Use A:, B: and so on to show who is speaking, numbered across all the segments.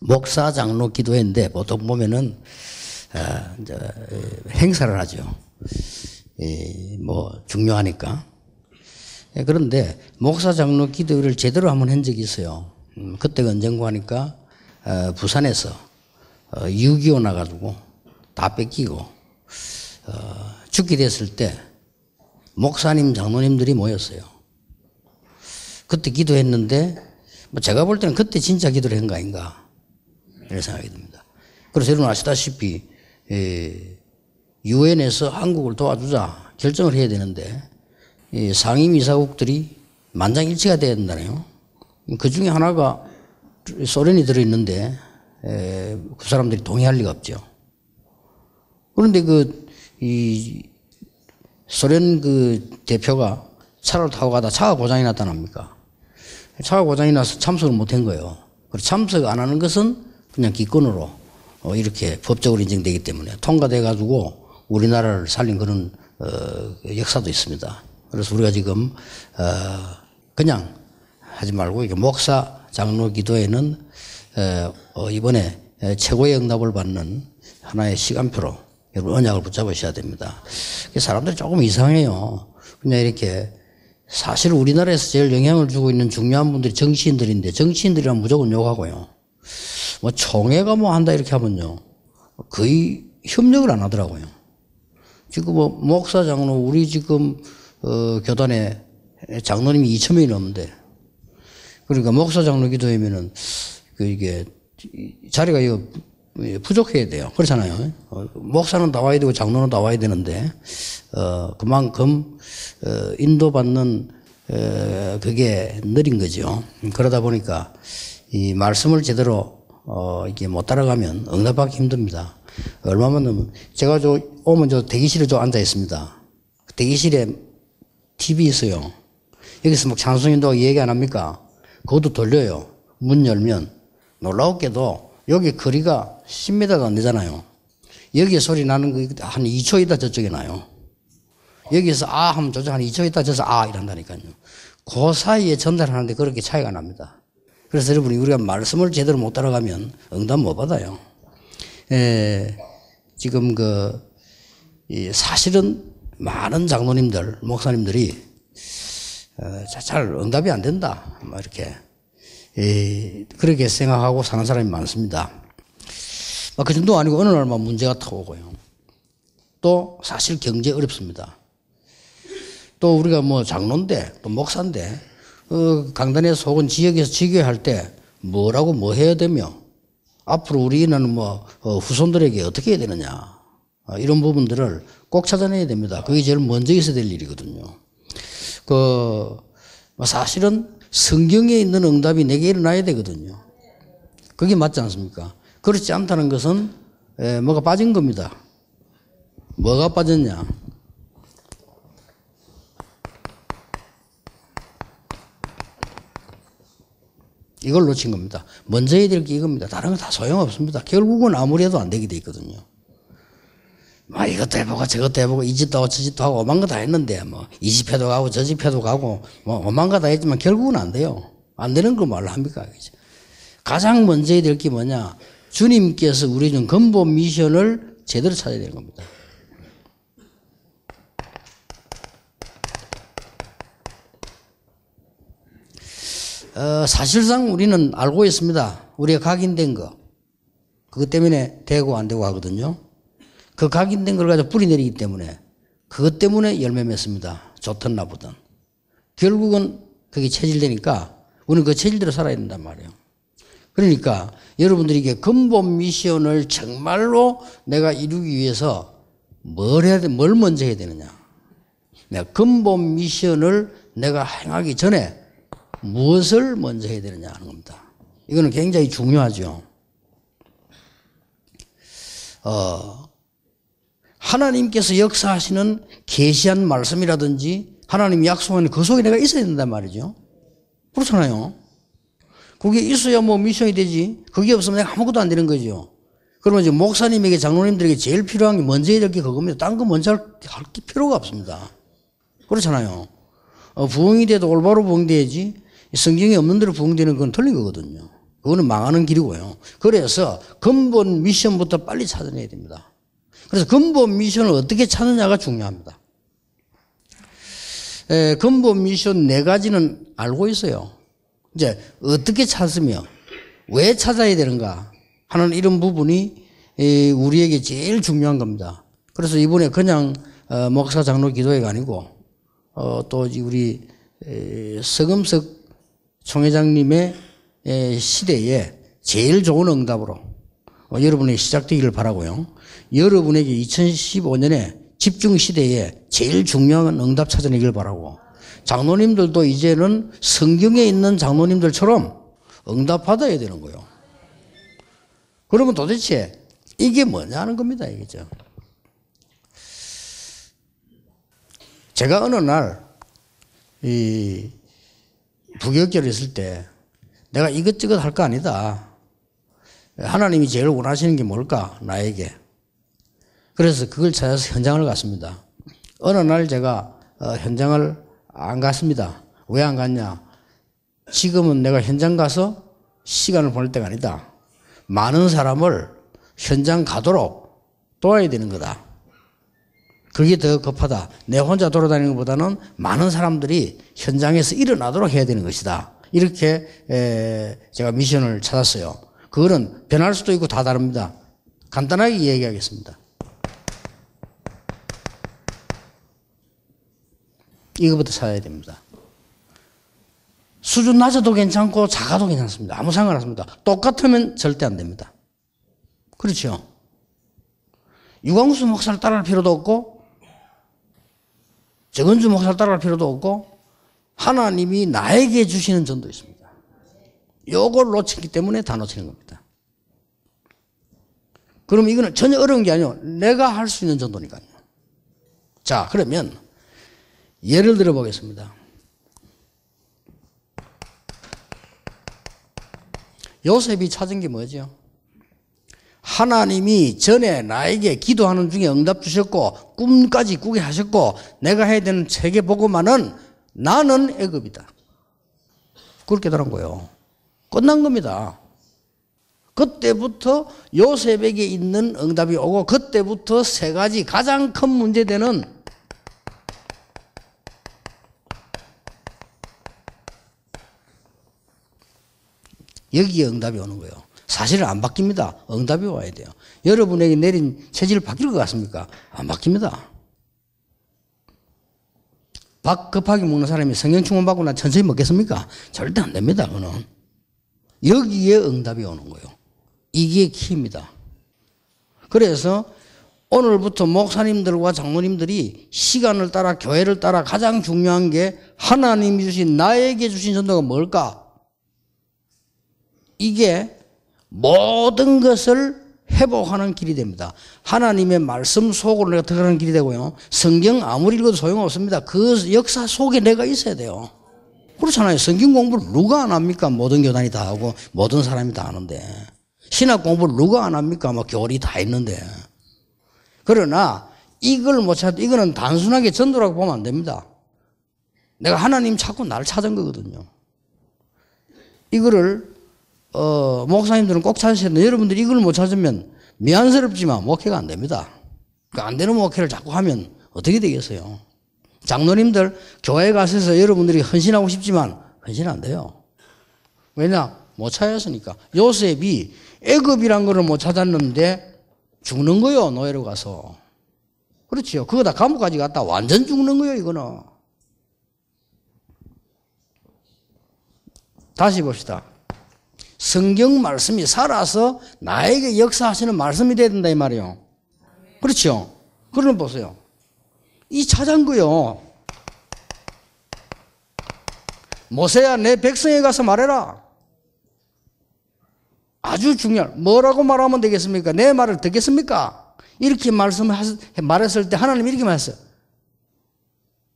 A: 목사 장로 기도회인데 보통 보면은 이제 행사를 하죠. 뭐 중요하니까. 그런데 목사 장로 기도회를 제대로 한번 한 적이 있어요. 그때가 언젠가 하니까 부산에서 6.25 나가지고 다 뺏기고 죽게 됐을 때 목사님 장로님들이 모였어요. 그때 기도했는데 뭐 제가 볼 때는 그때 진짜 기도를 한 거 아닌가 이런 생각이 듭니다. 그래서 여러분 아시다시피 유엔에서 한국을 도와주자 결정을 해야 되는데 상임이사국들이 만장일치가 돼야 된다네요. 그 중에 하나가 소련이 들어있는데 그 사람들이 동의할 리가 없죠. 그런데 소련 대표가 차를 타고 가다 차가 고장이 났다랍니까? 차가 고장이 나서 참석을 못한 거예요. 그래서 참석 안 하는 것은 그냥 기권으로 이렇게 법적으로 인정되기 때문에 통과돼가지고 우리나라를 살린 그런 역사도 있습니다. 그래서 우리가 지금 그냥 하지 말고 이게 목사 장로 기도회는 이번에 최고의 응답을 받는 하나의 시간표로 여러분 언약을 붙잡으셔야 됩니다. 사람들이 조금 이상해요. 그냥 이렇게 사실 우리나라에서 제일 영향을 주고 있는 중요한 분들이 정치인들인데 정치인들이란 무조건 욕하고요. 뭐 총회가 뭐 한다 이렇게 하면요 거의 협력을 안 하더라고요. 지금 뭐 목사 장로 우리 지금 교단에 장로님이 2,000명이 넘는데 그러니까 목사 장로 기도회면은 이게 자리가 이거 부족해야 돼요. 그렇잖아요. 목사는 나와야 되고 장로는 나와야 되는데 그만큼 인도받는 그게 느린 거죠. 그러다 보니까 이 말씀을 제대로 이게 못 따라가면 응답하기 힘듭니다. 얼마만 제가 오면 대기실에 앉아 있습니다. 대기실에 TV 있어요. 여기서 막 찬송인도가 얘기 안 합니까? 그것도 들려요. 문 열면 놀라웠게도 여기 거리가 10m가 안 되잖아요. 여기에 소리 나는 거 한 2초 있다 저쪽에 나요. 여기서 아 하면 저쪽 한 2초 있다 저서 아 이란다니까요. 그 사이에 전달하는데 그렇게 차이가 납니다. 그래서 여러분이 우리가 말씀을 제대로 못 따라가면 응답 못 받아요. 지금 사실은 많은 장로님들, 목사님들이 잘 응답이 안 된다. 뭐 이렇게 그렇게 생각하고 사는 사람이 많습니다. 그 정도 아니고 어느 날만 문제가 터오고요. 또 사실 경제 어렵습니다. 또 우리가 뭐 장로인데 또 목사인데 강단에서 혹은 지역에서 지교할 때 뭐라고 뭐 해야 되며 앞으로 우리는 뭐 후손들에게 어떻게 해야 되느냐 이런 부분들을 꼭 찾아내야 됩니다. 그게 제일 먼저 있어야 될 일이거든요. 사실은 성경에 있는 응답이 내게 일어나야 되거든요. 그게 맞지 않습니까? 그렇지 않다는 것은 뭐가 빠진 겁니다. 뭐가 빠졌냐? 이걸 놓친 겁니다. 먼저 해야 될 게 이겁니다. 다른 건 다 소용없습니다. 결국은 아무리 해도 안 되게 돼 있거든요. 이것도 해보고 저것도 해보고 이 집도 하고 저 집도 하고 오만 거 다 했는데 이 집회도 가고 저 집회도 가고 오만 거 다 했지만 결국은 안 돼요. 안 되는 걸 말로 합니까? 가장 먼저 해야 될 게 뭐냐? 주님께서 우리 중 근본 미션을 제대로 찾아야 되는 겁니다. 사실상 우리는 알고 있습니다. 우리가 각인된 거. 그것 때문에 되고 안 되고 하거든요. 그 각인된 걸 가지고 뿌리 내리기 때문에 그것 때문에 열매 맺습니다. 좋든 나쁘든. 결국은 그게 체질되니까 우리는 그 체질대로 살아야 된단 말이에요. 그러니까 여러분들이 이게 근본 미션을 정말로 내가 이루기 위해서 뭘 먼저 해야 되느냐. 내가 근본 미션을 내가 행하기 전에 무엇을 먼저 해야 되느냐 하는 겁니다. 이거는 굉장히 중요하죠. 하나님께서 역사하시는 계시한 말씀이라든지 하나님이 약속하는 그 속에 내가 있어야 된단 말이죠. 그렇잖아요. 그게 있어야 뭐 미션이 되지. 그게 없으면 내가 아무것도 안 되는 거죠. 그러면 이제 목사님에게 장로님들에게 제일 필요한 게 먼저 해야 될 게 그겁니다. 딴 거 먼저 할 필요가 없습니다. 그렇잖아요. 부흥이 돼도 올바로 부흥돼야지 성경에 없는 대로 부흥되는 건 틀린 거거든요. 그거는 망하는 길이고요. 그래서 근본 미션부터 빨리 찾아내야 됩니다. 그래서 근본 미션을 어떻게 찾느냐가 중요합니다. 근본 미션 4가지는 알고 있어요. 이제 어떻게 찾으며 왜 찾아야 되는가 하는 이런 부분이 우리에게 제일 중요한 겁니다. 그래서 이번에 그냥 목사 장로 기도회가 아니고 또 우리 서금석 총회장님의 시대에 제일 좋은 응답으로 여러분에게 시작되기를 바라고요. 여러분에게 2015년에 집중 시대에 제일 중요한 응답 찾아내길 바라고, 장로님들도 이제는 성경에 있는 장로님들처럼 응답받아야 되는 거예요. 그러면 도대체 이게 뭐냐는 겁니다. 이게죠. 제가 어느 날 이 부교육절에 있을 때 내가 이것저것 할 거 아니다. 하나님이 제일 원하시는 게 뭘까? 나에게. 그래서 그걸 찾아서 현장을 갔습니다. 어느 날 제가 현장을 안 갔습니다. 왜 안 갔냐? 지금은 내가 현장 가서 시간을 보낼 때가 아니다. 많은 사람을 현장 가도록 도와야 되는 거다. 그게 더 급하다. 내 혼자 돌아다니는 것보다는 많은 사람들이 현장에서 일어나도록 해야 되는 것이다. 이렇게 제가 미션을 찾았어요. 그거는 변할 수도 있고 다 다릅니다. 간단하게 얘기하겠습니다. 이거부터 찾아야 됩니다. 수준 낮아도 괜찮고 작아도 괜찮습니다. 아무 상관없습니다. 똑같으면 절대 안 됩니다. 그렇죠? 유광수 목사를 따라할 필요도 없고 정은주 목사를 따라할 필요도 없고 하나님이 나에게 주시는 전도 있습니다. 요걸 놓쳤기 때문에 다 놓치는 겁니다. 그럼 이거는 전혀 어려운 게 아니에요. 내가 할 수 있는 전도니까요. 자, 그러면 예를 들어 보겠습니다. 요셉이 찾은 게 뭐죠? 하나님이 전에 나에게 기도하는 중에 응답 주셨고 꿈까지 꾸게 하셨고 내가 해야 되는 세계 보고만은 나는 애굽이다. 그렇게 되는 거예요. 끝난 겁니다. 그때부터 요셉에게 있는 응답이 오고 그때부터 3가지 가장 큰 문제되는 여기에 응답이 오는 거예요. 사실은 안 바뀝니다. 응답이 와야 돼요. 여러분에게 내린 체질을 바뀔 것 같습니까? 안 바뀝니다. 밥 급하게 먹는 사람이 성경 충만 받고 나 천천히 먹겠습니까? 절대 안 됩니다. 그거는. 여기에 응답이 오는 거예요. 이게 키입니다. 그래서 오늘부터 목사님들과 장로님들이 시간을 따라 교회를 따라 가장 중요한 게 하나님이 주신 나에게 주신 전도가 뭘까? 이게 모든 것을 회복하는 길이 됩니다. 하나님의 말씀 속으로 내가 들어가는 길이 되고요. 성경 아무리 읽어도 소용없습니다. 그 역사 속에 내가 있어야 돼요. 그렇잖아요. 성경 공부를 누가 안 합니까? 모든 교단이 다 하고 모든 사람이 다 하는데. 신학 공부를 누가 안 합니까? 뭐 교리 다 있는데. 그러나 이걸 못 찾아도 이거는 단순하게 전도라고 보면 안 됩니다. 내가 하나님 찾고 나를 찾은 거거든요. 이거를 목사님들은 꼭 찾으셔야 되는데 여러분들이 이걸 못 찾으면 미안스럽지만 목회가 안 됩니다. 안 되는 목회를 자꾸 하면 어떻게 되겠어요? 장로님들 교회 가셔서 여러분들이 헌신하고 싶지만 헌신 안 돼요. 왜냐? 못 찾았으니까. 요셉이 애굽이란 거를 못 찾았는데 죽는 거요. 노예로 가서. 그렇죠. 그거 다 감옥까지 갔다 완전 죽는 거예요. 이거는. 다시 봅시다. 성경 말씀이 살아서 나에게 역사하시는 말씀이 돼야 된다 이 말이에요. 그렇죠? 그러면 보세요. 이 찾은 거요. 모세야 내 백성에 가서 말해라. 아주 중요한. 뭐라고 말하면 되겠습니까? 내 말을 듣겠습니까? 이렇게 말했을 때 하나님이 이렇게 말했어요.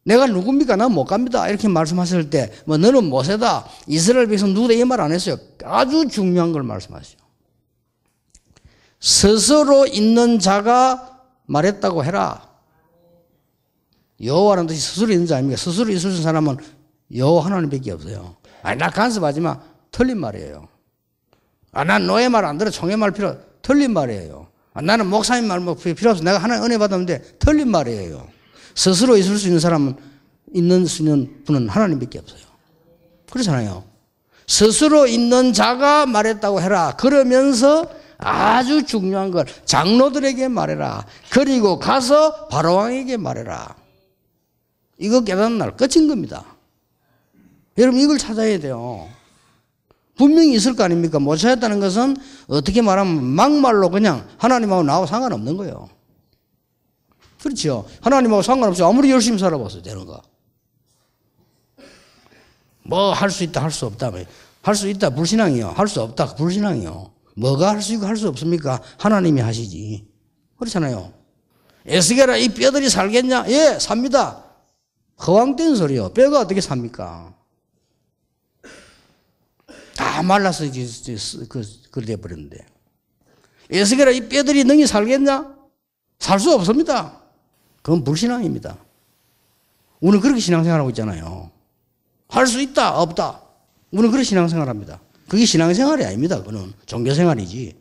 A: 내가 누굽니까? 난 못 갑니다. 이렇게 말씀하실 때, 너는 모세다. 이스라엘 백성 누구다. 이 말 안 했어요. 아주 중요한 걸 말씀하세요. 스스로 있는 자가 말했다고 해라. 여호와라는 뜻이 스스로 있는 자 아닙니까? 스스로 있을 수 있는 사람은 여호와 하나님밖에 없어요. 아니, 나 간섭하지만 틀린 말이에요. 난 너의 말 안 들어. 총의 말 필요. 틀린 말이에요. 나는 목사님 말 뭐 필요 없어. 내가 하나님 은혜 받았는데 틀린 말이에요. 스스로 있을 수 있는 사람은 있는 수 있는 분은 하나님밖에 없어요. 그렇잖아요. 스스로 있는 자가 말했다고 해라. 그러면서 아주 중요한 걸 장로들에게 말해라. 그리고 가서 바로왕에게 말해라. 이거 깨닫는 날 끝인 겁니다. 여러분 이걸 찾아야 돼요. 분명히 있을 거 아닙니까? 못 찾았다는 것은 어떻게 말하면 막말로 그냥 하나님하고 나하고 상관없는 거예요. 그렇죠. 하나님하고 상관없이 아무리 열심히 살아봤어요. 되는가? 뭐 할 수 있다 할 수 없다. 할 수 있다 불신앙이요. 할 수 없다 불신앙이요. 뭐가 할 수 있고 할 수 없습니까? 하나님이 하시지. 그렇잖아요. 에스겔아 이 뼈들이 살겠냐? 예 삽니다. 허황된 소리요. 뼈가 어떻게 삽니까? 다 말라서 그래 버렸는데. 에스겔아 이 뼈들이 능히 살겠냐? 살 수 없습니다. 그건 불신앙입니다. 우리는 그렇게 신앙생활하고 있잖아요. 할 수 있다 없다. 우리는 그렇게 신앙생활합니다. 그게 신앙생활이 아닙니다. 그건 종교생활이지.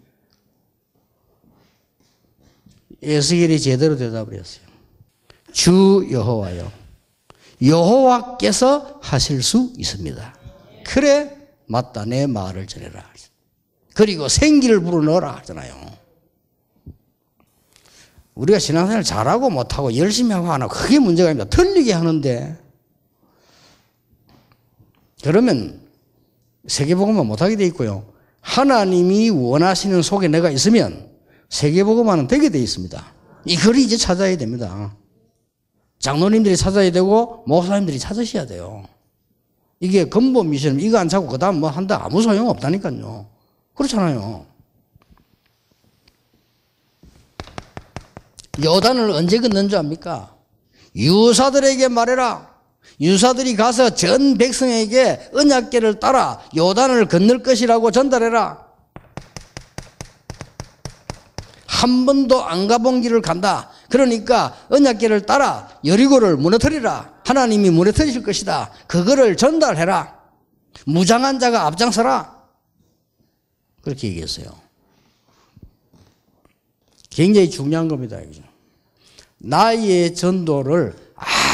A: 에스겔이 제대로 대답을 했어요. 주 여호와여 여호와께서 하실 수 있습니다. 그래 맞다 내 말을 전해라. 그리고 생기를 불어넣어라 하잖아요. 우리가 신앙생활 잘하고 못하고 열심히 하고 안 하고 그게 문제가 아닙니다. 틀리게 하는데 그러면 세계복음화 못하게 돼 있고요. 하나님이 원하시는 속에 내가 있으면 세계복음화는 되게 돼 있습니다. 이걸 이제 찾아야 됩니다. 장로님들이 찾아야 되고 목사님들이 찾으셔야 돼요. 이게 근본 미션 이거 안 찾고 그 다음 뭐 한다 아무 소용 없다니까요. 그렇잖아요. 요단을 언제 건넌 줄 압니까? 유사들에게 말해라. 유사들이 가서 전 백성에게 언약궤를 따라 요단을 건널 것이라고 전달해라. 한 번도 안 가본 길을 간다. 그러니까 언약궤를 따라 여리고를 무너뜨리라. 하나님이 무너뜨리실 것이다. 그거를 전달해라. 무장한 자가 앞장서라. 그렇게 얘기했어요. 굉장히 중요한 겁니다. 나의 전도를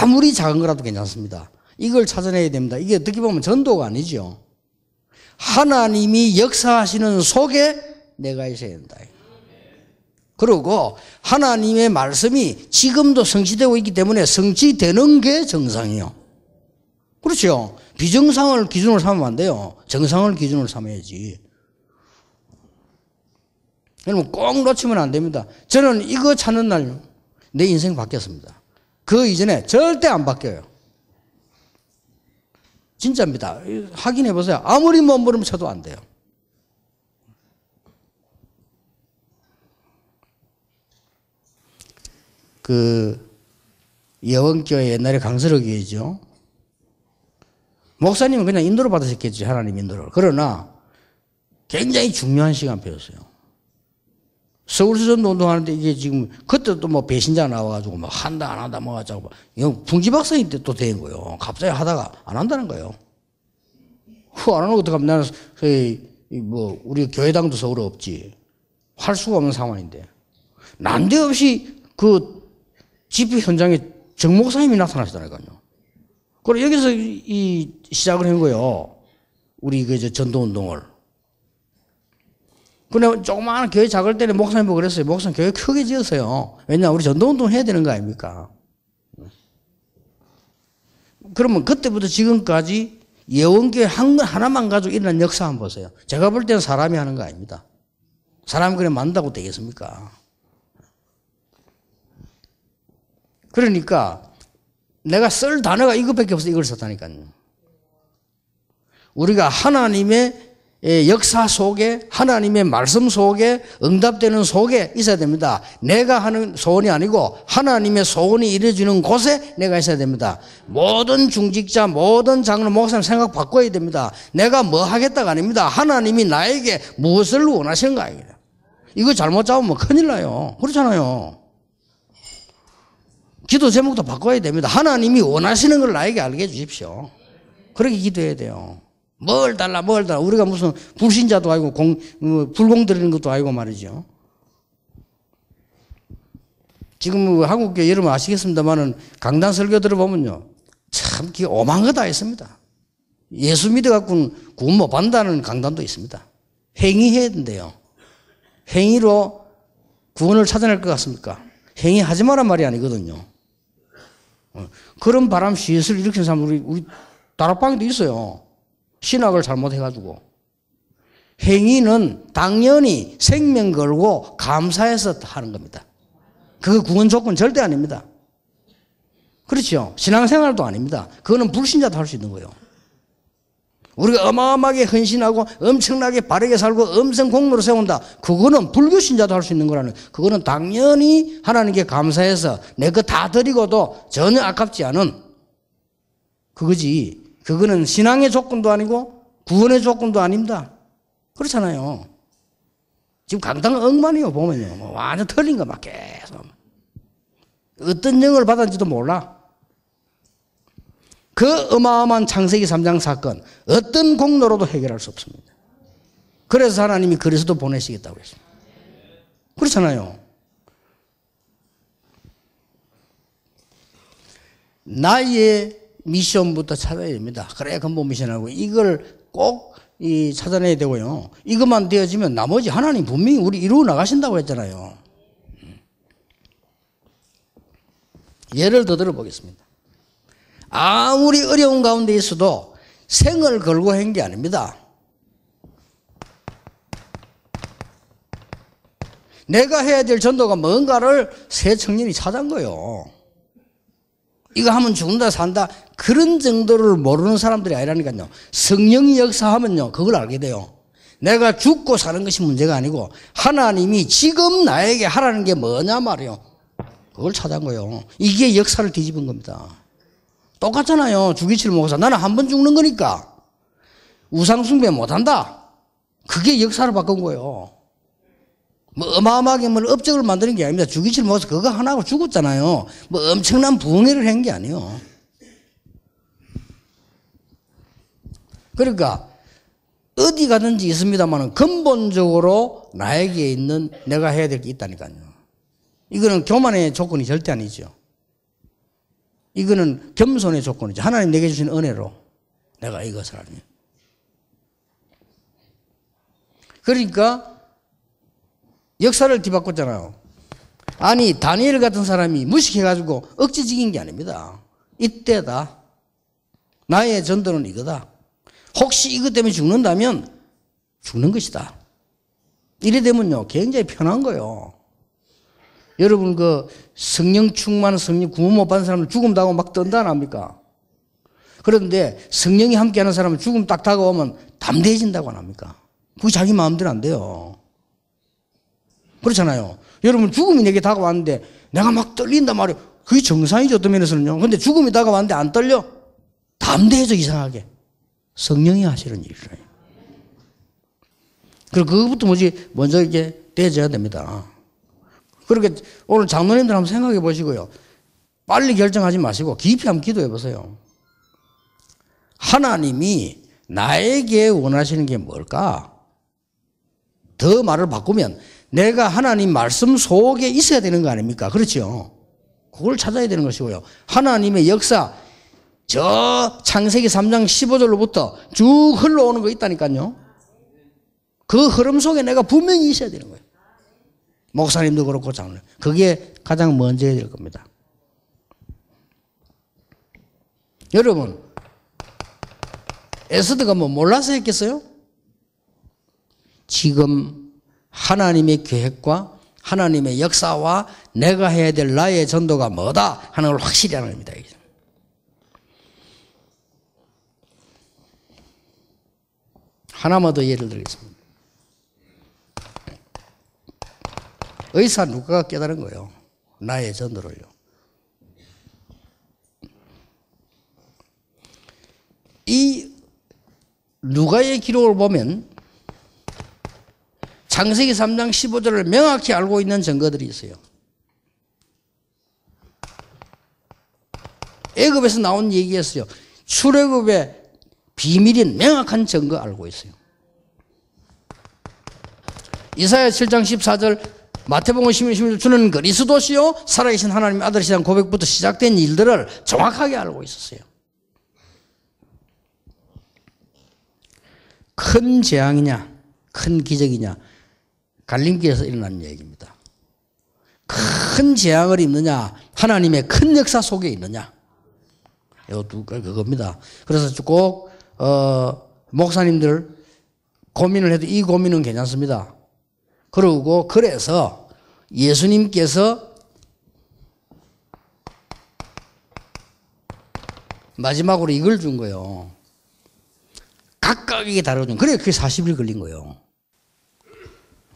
A: 아무리 작은 거라도 괜찮습니다. 이걸 찾아내야 됩니다. 이게 어떻게 보면 전도가 아니죠. 하나님이 역사하시는 속에 내가 있어야 된다. 그리고 하나님의 말씀이 지금도 성취되고 있기 때문에 성취되는 게 정상이에요. 그렇죠. 비정상을 기준으로 삼으면 안 돼요. 정상을 기준으로 삼아야지. 여러분 꼭 놓치면 안 됩니다. 저는 이거 찾는 날 내 인생 바뀌었습니다. 그 이전에 절대 안 바뀌어요. 진짜입니다. 확인해 보세요. 아무리 몸부림 쳐도 안 돼요. 그 예원교회 옛날에 강설호 교회죠. 목사님은 그냥 인도를 받으셨겠죠. 하나님 인도를. 그러나 굉장히 중요한 시간표였어요. 서울시 전도 운동하는데 이게 지금 그때도 뭐 배신자 나와가지고 뭐 한다 안 한다 뭐 하자고 이거 풍지박사님 때 또 된 거예요. 갑자기 하다가 안 한다는 거예요. 안 하는 거 어떡하면 나는 뭐 우리 교회당도 서울에 없지. 할 수가 없는 상황인데 난데없이 그 집회 현장에 정 목사님이 나타나시더라고요. 그래 여기서 이 시작을 한 거예요. 우리 그 전도 운동을. 근데 조그마한 교회 작을 때는 목사님 보고 그랬어요. 목사님 교회 크게 지었어요. 왜냐 우리 전도운동 해야 되는 거 아닙니까? 그러면 그때부터 지금까지 예원교회 하나만 가지고 일어난 역사 한번 보세요. 제가 볼 때는 사람이 하는 거 아닙니다. 사람이 그냥 만다고 되겠습니까? 그러니까 내가 쓸 단어가 이것밖에 없어. 이걸 썼다니까요. 우리가 하나님의 역사 속에 하나님의 말씀 속에 응답되는 속에 있어야 됩니다. 내가 하는 소원이 아니고 하나님의 소원이 이루어지는 곳에 내가 있어야 됩니다. 모든 중직자 모든 장로 목사님 생각 바꿔야 됩니다. 내가 뭐 하겠다가 아닙니다. 하나님이 나에게 무엇을 원하시는가. 이거 잘못 잡으면 큰일 나요. 그렇잖아요. 기도 제목도 바꿔야 됩니다. 하나님이 원하시는 걸 나에게 알게 해 주십시오. 그렇게 기도해야 돼요. 뭘 달라, 뭘 달라. 우리가 무슨 불신자도 아니고 불공 드리는 것도 아니고 말이죠. 지금 한국교회 여러분 아시겠습니다만은 강단 설교 들어보면요. 참 오만 거 다 있습니다. 예수 믿어갖고는 구원 못 받는다는 강단도 있습니다. 행위해야 된대요. 행위로 구원을 찾아낼 것 같습니까? 행위하지 마란 말이 아니거든요. 그런 바람 시윗을 일으키는 사람 우리 다락방에도 있어요. 신학을 잘못해가지고. 행위는 당연히 생명 걸고 감사해서 하는 겁니다. 그 구원 조건 절대 아닙니다. 그렇죠. 신앙생활도 아닙니다. 그거는 불신자도 할 수 있는 거예요. 우리가 어마어마하게 헌신하고 엄청나게 바르게 살고 엄청 공로를 세운다. 그거는 불교신자도 할 수 있는 거라는, 그거는 당연히 하나님께 감사해서 내 거 다 드리고도 전혀 아깝지 않은 그거지. 그거는 신앙의 조건도 아니고 구원의 조건도 아닙니다. 그렇잖아요. 지금 강당 엉망이에요. 보면요. 뭐 완전 틀린 거 막 계속. 어떤 영을 받았는지도 몰라. 그 어마어마한 창세기 3장 사건 어떤 공로로도 해결할 수 없습니다. 그래서 하나님이 그리스도 보내시겠다고 했습니다. 그렇잖아요. 나의 미션부터 찾아야 됩니다. 그래야 근본 미션하고 이걸 꼭 찾아내야 되고요. 이것만 되어지면 나머지 하나님 분명히 우리 이루어 나가신다고 했잖아요. 예를 더 들어보겠습니다. 아무리 어려운 가운데 있어도 생을 걸고 한 게 아닙니다. 내가 해야 될 전도가 뭔가를 새 청년이 찾은 거예요. 이거 하면 죽는다 산다 그런 정도를 모르는 사람들이 아니라니까요. 성령이 역사하면요 그걸 알게 돼요. 내가 죽고 사는 것이 문제가 아니고 하나님이 지금 나에게 하라는 게 뭐냐 말이에요. 그걸 찾은 거예요. 이게 역사를 뒤집은 겁니다. 똑같잖아요. 주기칠 목사. 나는 한 번 죽는 거니까 우상숭배 못한다. 그게 역사를 바꾼 거예요. 뭐 어마어마하게 뭐 업적을 만드는 게 아닙니다. 주기칠 목사 그거 하나하고 죽었잖아요. 뭐 엄청난 부흥회를 한 게 아니에요. 그러니까 어디 가든지 있습니다만 근본적으로 나에게 있는 내가 해야 될 게 있다니까요. 이거는 교만의 조건이 절대 아니죠. 이거는 겸손의 조건이죠. 하나님 내게 주신 은혜로 내가 이것을 하니. 그러니까 역사를 뒤바꿨잖아요. 아니 다니엘 같은 사람이 무식해가지고 억지적인 게 아닙니다. 이때다. 나의 전도는 이거다. 혹시 이것 때문에 죽는다면 죽는 것이다. 이래 되면요 굉장히 편한 거예요. 여러분 그 성령 충만 성령 구원 못 받은 사람은 죽음 당하고 막 떤다 안 합니까? 그런데 성령이 함께하는 사람은 죽음 딱 다가오면 담대해진다고 안 합니까? 그게 자기 마음대로 안 돼요. 그렇잖아요. 여러분 죽음이 내게 다가왔는데 내가 막 떨린단 말이에요. 그게 정상이죠. 어떤 면에서는요. 그런데 죽음이 다가왔는데 안 떨려? 담대해져 이상하게. 성령이 하시는 일이에요. 그리고 그것부터 먼저 이게 떼져야 됩니다. 그렇게 오늘 장로님들 한번 생각해 보시고요. 빨리 결정하지 마시고 깊이 한번 기도해 보세요. 하나님이 나에게 원하시는 게 뭘까? 더 말을 바꾸면 내가 하나님 말씀 속에 있어야 되는 거 아닙니까? 그렇죠? 그걸 찾아야 되는 것이고요. 하나님의 역사 저 창세기 3장 15절로부터 쭉 흘러오는 거 있다니까요. 그 흐름 속에 내가 분명히 있어야 되는 거예요. 목사님도 그렇고 장로님. 그게 가장 먼저 해야 될 겁니다. 여러분 에스더가 뭐 몰라서 했겠어요? 지금 하나님의 계획과 하나님의 역사와 내가 해야 될 나의 전도가 뭐다 하는 걸 확실히 하는 겁니다. 하나만 더 예를 들겠습니다. 의사 누가가 깨달은 거예요. 나의 전도를요. 이 누가의 기록을 보면 창세기 3장 15절을 명확히 알고 있는 증거들이 있어요. 애굽에서 나온 얘기였어요. 출애굽에 비밀인 명확한 증거 알고 있어요. 이사야 7장 14절 마태복음 16절 주는 그리스도시요 살아계신 하나님의 아들이시라는 고백부터 시작된 일들을 정확하게 알고 있었어요. 큰 재앙이냐 큰 기적이냐 갈림길에서 일어난 얘기입니다. 큰 재앙을 입느냐 하나님의 큰 역사 속에 있느냐 이것도 그겁니다. 그래서 꼭 목사님들 고민을 해도 이 고민은 괜찮습니다. 그래서 예수님께서 마지막으로 이걸 준 거예요. 각각에게 다르거든요. 그래 그게 40일 걸린 거예요.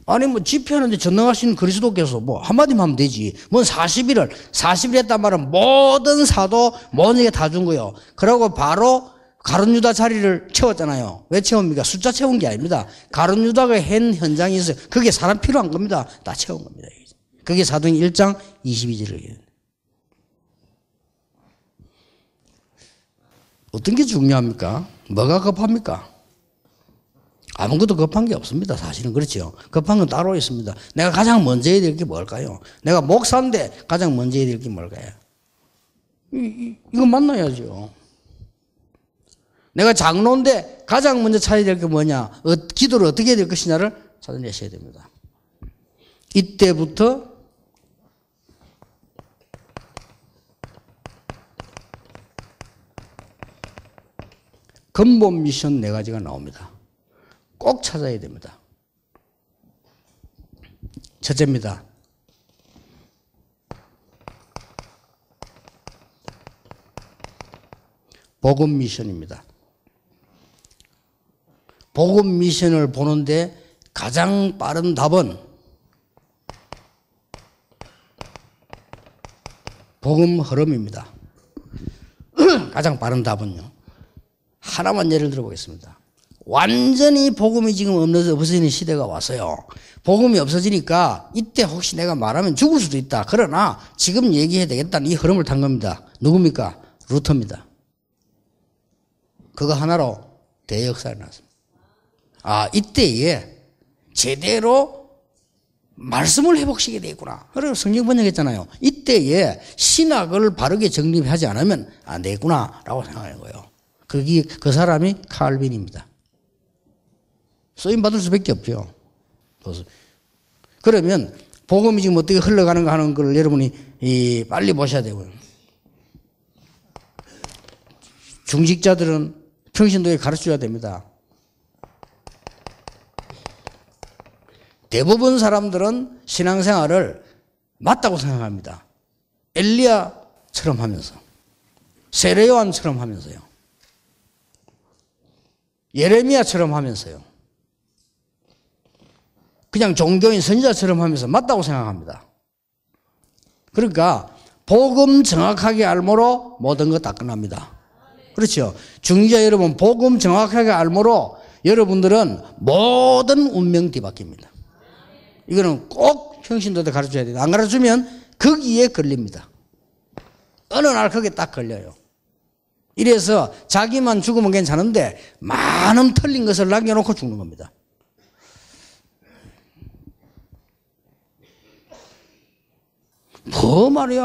A: 아니 뭐 집회하는데 전능하신 그리스도께서 뭐 한마디만 하면 되지. 뭔 40일 했단 말은 모든 사도 모든 게 다 준 거예요. 그러고 바로 가룟 유다 자리를 채웠잖아요. 왜 채웁니까? 숫자 채운 게 아닙니다. 가룟 유다가 한 현장이 있어요. 그게 사람 필요한 겁니다. 다 채운 겁니다. 그게 사도행 1장 22절이에요. 어떤 게 중요합니까? 뭐가 급합니까? 아무것도 급한 게 없습니다. 사실은 그렇죠. 급한 건 따로 있습니다. 내가 가장 먼저 해야 될 게 뭘까요? 내가 목사인데 가장 먼저 해야 될 게 뭘까요? 이거 만나야죠. 내가 장로인데 가장 먼저 찾아야 될 게 뭐냐? 기도를 어떻게 해야 될 것이냐를 찾아내셔야 됩니다. 이때부터 근본 미션 4가지가 나옵니다. 꼭 찾아야 됩니다. 첫째입니다. 복음 미션입니다. 복음 미션을 보는데 가장 빠른 답은 복음 흐름입니다. 가장 빠른 답은요. 하나만 예를 들어보겠습니다. 완전히 복음이 지금 없어지는 시대가 왔어요. 복음이 없어지니까 이때 혹시 내가 말하면 죽을 수도 있다. 그러나 지금 얘기해야 되겠다는 이 흐름을 탄 겁니다. 누굽니까? 루터입니다. 그거 하나로 대역사를 났습니다. 이때에 제대로 말씀을 회복시켜야 되겠구나. 그래서 성경 번역했잖아요. 이때에 신학을 바르게 정립하지 않으면 안 되겠구나 라고 생각하는 거예요. 그 사람이 칼빈입니다. 쓰임받을 수밖에 없죠. 그러면 복음이 지금 어떻게 흘러가는가 하는 걸 여러분이 빨리 보셔야 되고요. 중직자들은 평신도에 가르쳐야 됩니다. 대부분 사람들은 신앙생활을 맞다고 생각합니다. 엘리야처럼 하면서, 세례요한처럼 하면서요. 예레미야처럼 하면서요. 그냥 종교인 선지자처럼 하면서 맞다고 생각합니다. 그러니까 복음 정확하게 알므로 모든 것 다 끝납니다. 그렇죠. 중직자 여러분, 복음 정확하게 알므로 여러분들은 모든 운명 뒤바뀝니다. 이거는 꼭 평신도들 가르쳐야 돼요. 안 가르치면 거기에 걸립니다. 어느 날 거기에 딱 걸려요. 이래서 자기만 죽으면 괜찮은데 많은 틀린 것을 남겨놓고 죽는 겁니다. 뭐 말이야.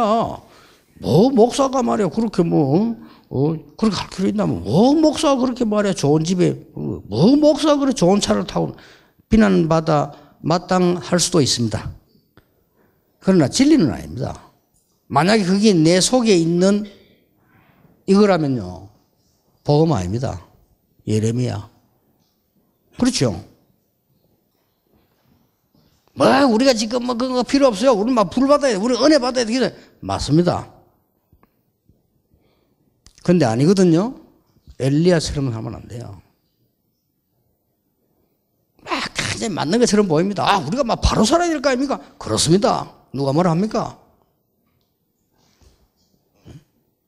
A: 뭐 목사가 말이야. 그렇게 그렇게 할 필요 있나면 뭐 목사가 그렇게 말이야. 좋은 집에 뭐 목사가 그렇게 좋은 차를 타고 비난받아 마땅할 수도 있습니다. 그러나 진리는 아닙니다. 만약에 그게 내 속에 있는 이거라면요. 복음 아닙니다. 예레미야. 그렇죠. 우리가 지금 그거 필요 없어요. 우리 불 받아야 돼. 우리 은혜 받아야 돼. 맞습니다. 그런데 아니거든요. 엘리야처럼 하면 안 돼요. 이제 맞는 것처럼 보입니다. 우리가 바로 살아야 될 거 아닙니까? 그렇습니다. 누가 뭐라 합니까?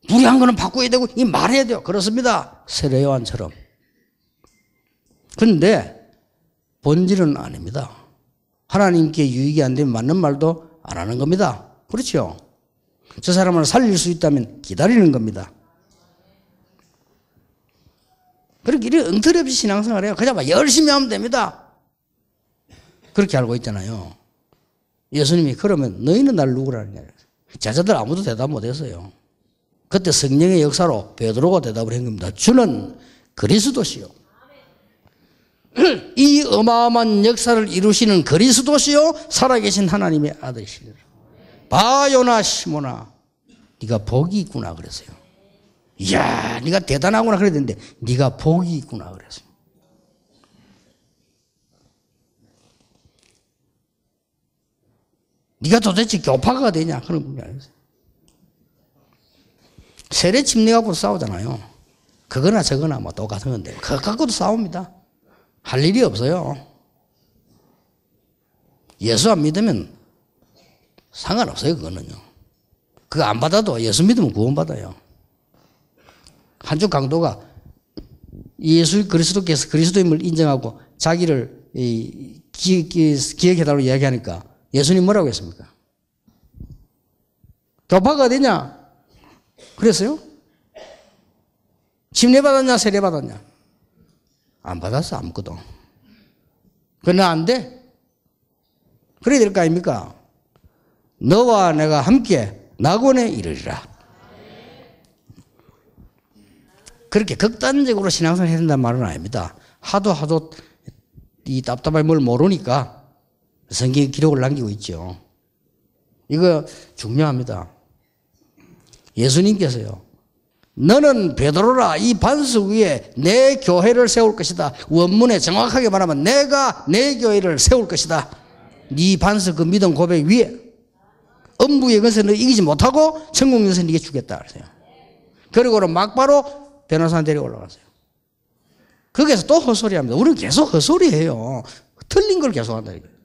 A: 무리한 거는 바꿔야 되고 말해야 돼요. 그렇습니다. 세례요한처럼. 그런데 본질은 아닙니다. 하나님께 유익이 안 되면 맞는 말도 안 하는 겁니다. 그렇죠? 저 사람을 살릴 수 있다면 기다리는 겁니다. 그렇게 이렇게 엉터리 없이 신앙생활을 해요. 그냥 막 열심히 하면 됩니다. 그렇게 알고 있잖아요. 예수님이 그러면 너희는 날 누구라느냐. 제자들 아무도 대답 못했어요. 그때 성령의 역사로 베드로가 대답을 한 겁니다. 주는 그리스도시요. 이 어마어마한 역사를 이루시는 그리스도시요 살아계신 하나님의 아들이시니라. 바요나 시모나 네가 복이 있구나 그랬어요. 이야 네가 대단하구나 그랬는데 네가 복이 있구나 그랬어요. 네가 도대체 교파가 되냐 그런 분이 아니었어요. 세례 침례 갖고 싸우잖아요. 그거나 저거나 뭐 똑같은 건데 그거 갖고도 싸웁니다. 할 일이 없어요. 예수 안 믿으면 상관없어요. 그거는요. 그거 안 받아도 예수 믿으면 구원받아요. 한쪽 강도가 예수 그리스도께서 그리스도임을 인정하고 자기를 기억해달라고 이야기하니까 예수님 뭐라고 했습니까? 교파가 되냐? 그랬어요? 침례 받았냐? 세례 받았냐? 안 받았어 아무것도. 그러나 안 돼? 그래야 될 거 아닙니까? 너와 내가 함께 낙원에 이르리라. 그렇게 극단적으로 신앙생활 해야 된다는 말은 아닙니다. 하도 이 답답할 뭘 모르니까 성경 기록을 남기고 있죠. 이거 중요합니다. 예수님께서요. 너는 베드로라 이 반석 위에 내 교회를 세울 것이다. 원문에 정확하게 말하면 내가 내 교회를 세울 것이다. 네 반석 그 믿음 고백 위에 음부의 권세는 이기지 못하고 천국 권세는 네게 주겠다 그랬어요. 그리고 막바로 변호사 데리고 올라갔어요. 거기에서 또 헛소리합니다. 우리는 계속 헛소리해요. 틀린 걸 계속 한다 이거예요.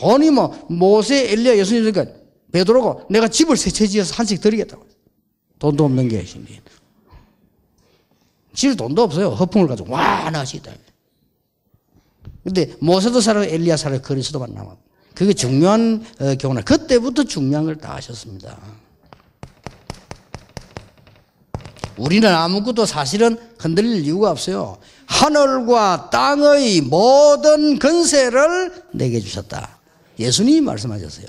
A: 아니 뭐 모세 엘리야 예수님이니까 베드로가 내가 집을 세 채 지어서 한씩 드리겠다고. 돈도 없는 게 신비. 질 돈도 없어요. 허풍을 가지고 와 나시다. 근데 모세도 살아요, 엘리야 살아요, 그리스도만 남았. 그게 중요한 경우나 그때부터 중요한 걸 다 하셨습니다. 우리는 아무것도 사실은 흔들릴 이유가 없어요. 하늘과 땅의 모든 권세를 내게 주셨다. 예수님이 말씀하셨어요.